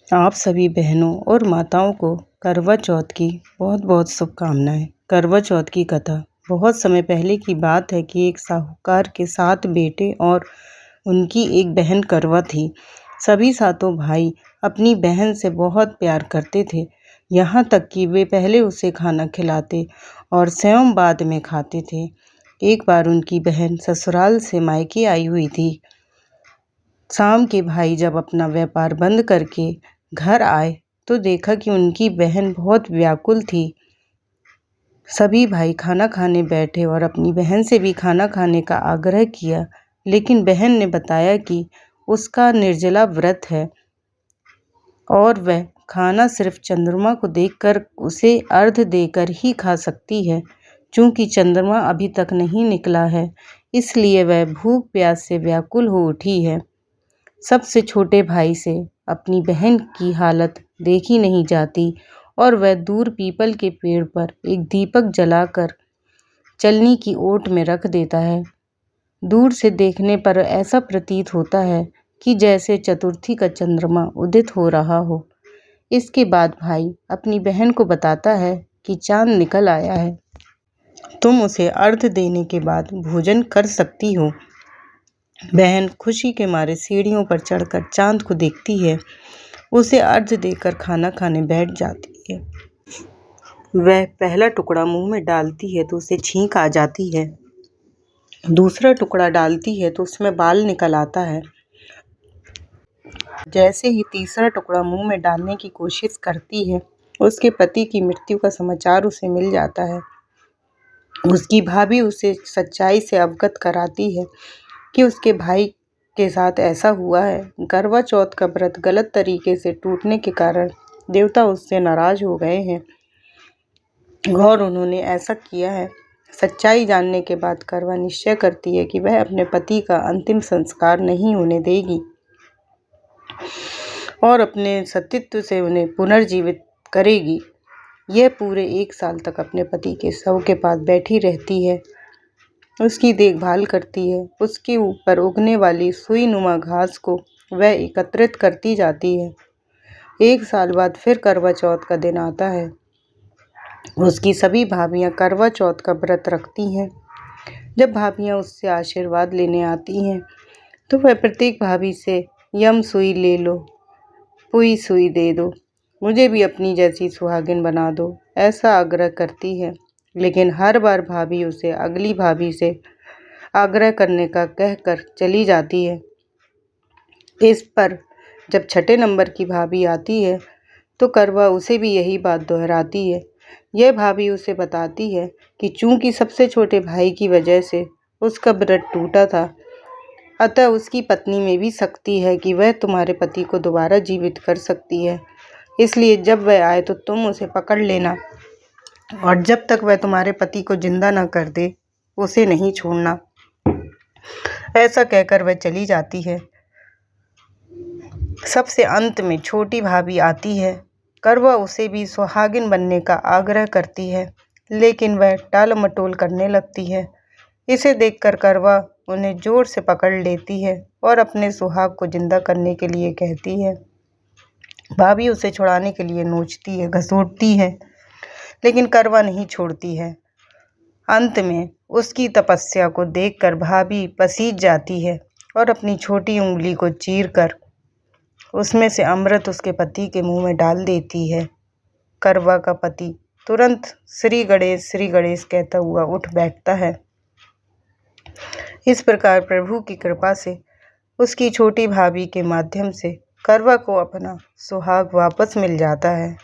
आप सभी बहनों और माताओं को करवा चौथ की बहुत बहुत शुभकामनाएं। करवा चौथ की कथा बहुत समय पहले की बात है कि एक साहूकार के 7 बेटे और उनकी एक बहन करवा थी। सभी सातों भाई अपनी बहन से बहुत प्यार करते थे, यहाँ तक कि वे पहले उसे खाना खिलाते और स्वयं बाद में खाते थे। एक बार उनकी बहन ससुराल से मायके आई हुई थी। शाम के भाई जब अपना व्यापार बंद करके घर आए तो देखा कि उनकी बहन बहुत व्याकुल थी। सभी भाई खाना खाने बैठे और अपनी बहन से भी खाना खाने का आग्रह किया, लेकिन बहन ने बताया कि उसका निर्जला व्रत है और वह खाना सिर्फ चंद्रमा को देखकर उसे अर्घ देकर ही खा सकती है। चूंकि चंद्रमा अभी तक नहीं निकला है, इसलिए वह भूख प्यास से व्याकुल हो उठी है। सबसे छोटे भाई से अपनी बहन की हालत देखी नहीं जाती और वह दूर पीपल के पेड़ पर एक दीपक जलाकर चलनी की ओट में रख देता है। दूर से देखने पर ऐसा प्रतीत होता है कि जैसे चतुर्थी का चंद्रमा उदित हो रहा हो। इसके बाद भाई अपनी बहन को बताता है कि चांद निकल आया है, तुम उसे अर्घ देने के बाद भोजन कर सकती हो। बहन खुशी के मारे सीढ़ियों पर चढ़कर चांद को देखती है, उसे अर्घ देकर खाना खाने बैठ जाती है। वह पहला टुकड़ा मुंह में डालती है तो उसे छींक आ जाती है, दूसरा टुकड़ा डालती है तो उसमें बाल निकल आता है। जैसे ही तीसरा टुकड़ा मुंह में डालने की कोशिश करती है, उसके पति की मृत्यु का समाचार उसे मिल जाता है। उसकी भाभी उसे सच्चाई से अवगत कराती है कि उसके भाई के साथ ऐसा हुआ है। करवा चौथ का व्रत गलत तरीके से टूटने के कारण देवता उससे नाराज हो गए हैं और उन्होंने ऐसा किया है। सच्चाई जानने के बाद करवा निश्चय करती है कि वह अपने पति का अंतिम संस्कार नहीं होने देगी और अपने सतीत्व से उन्हें पुनर्जीवित करेगी। यह पूरे 1 साल तक अपने पति के शव के पास बैठी रहती है, उसकी देखभाल करती है। उसके ऊपर उगने वाली सुई नुमा घास को वह एकत्रित करती जाती है। 1 साल बाद फिर करवा चौथ का दिन आता है। उसकी सभी भाभियां करवा चौथ का व्रत रखती हैं। जब भाभियां उससे आशीर्वाद लेने आती हैं तो वह प्रत्येक भाभी से यम सुई ले लो, पुई सुई दे दो, मुझे भी अपनी जैसी सुहागिन बना दो, ऐसा आग्रह करती है। लेकिन हर बार भाभी उसे अगली भाभी से आग्रह करने का कहकर चली जाती है। इस पर जब 6 नंबर की भाभी आती है तो करवा उसे भी यही बात दोहराती है। यह भाभी उसे बताती है कि चूंकि सबसे छोटे भाई की वजह से उसका व्रत टूटा था, अतः उसकी पत्नी में भी शक्ति है कि वह तुम्हारे पति को दोबारा जीवित कर सकती है। इसलिए जब वह आए तो तुम उसे पकड़ लेना और जब तक वह तुम्हारे पति को जिंदा न कर दे, उसे नहीं छोड़ना। ऐसा कहकर वह चली जाती है। सबसे अंत में छोटी भाभी आती है। करवा उसे भी सुहागिन बनने का आग्रह करती है, लेकिन वह टाल मटोल करने लगती है। इसे देखकर करवा उन्हें जोर से पकड़ लेती है और अपने सुहाग को जिंदा करने के लिए कहती है। भाभी उसे छुड़ाने के लिए नोचती है, घसीटती है, लेकिन करवा नहीं छोड़ती है। अंत में उसकी तपस्या को देखकर भाभी पसीज जाती है और अपनी छोटी उंगली को चीरकर उसमें से अमृत उसके पति के मुंह में डाल देती है। करवा का पति तुरंत श्री गणेश कहता हुआ उठ बैठता है। इस प्रकार प्रभु की कृपा से उसकी छोटी भाभी के माध्यम से करवा को अपना सुहाग वापस मिल जाता है।